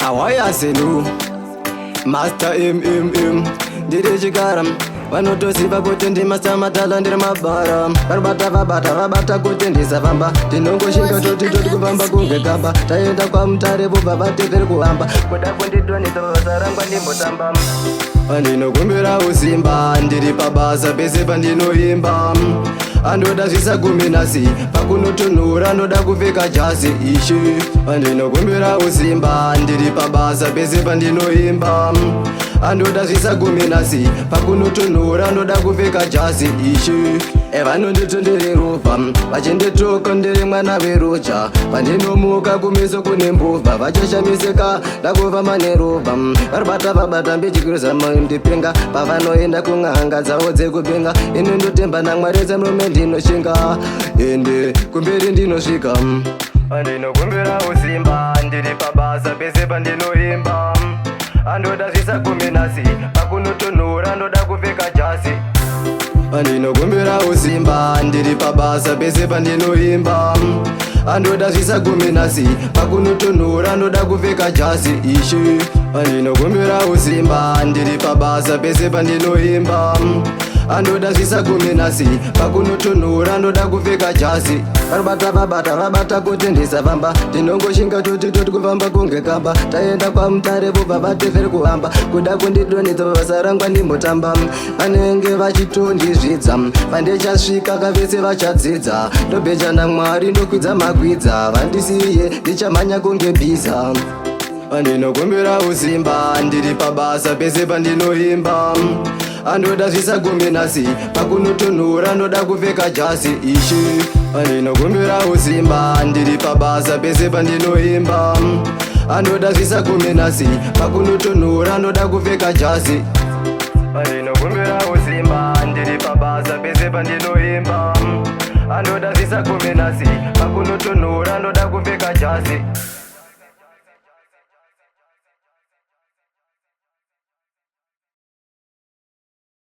awaya senu Master ndiri chikara vanotoziva kuti ndimasa Madhala ndiri mabhara vabata kuti ndisafamba tinongoshinga toti kufamba kunge kamba taenda kwamutare vobva vateveri kuhamba kuda kundidonisa basa rangwa ndimbotamba ndinokumbirawo Simba ndiri pabasa pese pandinoimba andoda zvisaguminasi pakunotonhora anoda kupfeka jasi ishi ndinokumbirawo Simba ndiri pabasa pese pandinoimba andoda zvisaguminasi pakunotonhora anoda kupfeka jasi ishi vanonditondere ropa vachinditoka ndiri mwana verocha pandinomuka kumeso kune mbovha vachashamiseka ndakufamba neropa varibata mbichikiriza ndipenga pavanoenda kun'anga dzavo dzekupenga ino ndotemba namwari dzemrome ndinoshinga ende kumberi ndinosvika ndinokumbirawo Simba ndiri pabasa pese pandinoimba andoda zvisaguminasi pakunotonhora andoda kupfeka jasi ndinokumbirawo Simba ndiri pabasa pese pandinoimba andoda zvisaguminasi pakunotonhora anoda kupfeka jasi ishi ndinokumbirawo Simba ndiri pabasa pese pandinoimba andoda zvisaguminasi pakunotonhora anoda kupfeka jasi vabata kuti ndisafamba tinongoshinga toti kufamba kunge kamba taenda kwamutare vobva vateveri kuhamba kuda kundidonedza basa rangwa ndimbotamba vanenge vachitondizvidza pandechasvika kavese vachadzidza ndobheja namwari ndokwidza makwidza vandisiye ndichamhanya kunge bhiza ndinokumbirawo Simba ndiri pabasa pese pandinoimba andoda zvisaguminasi pakunotonhora anoda kupfeka jasi ishi ndinokumbirawo Simba ndiri pabasa pese pandinoimba andoda zvisaguminasi pakunotonhora anoda kupfeka jasi ndinokumbirawo Simba ndiri pabasa pese pandinoimba andoda zvisaguminasi pakunotonhora anoda kupfeka jasi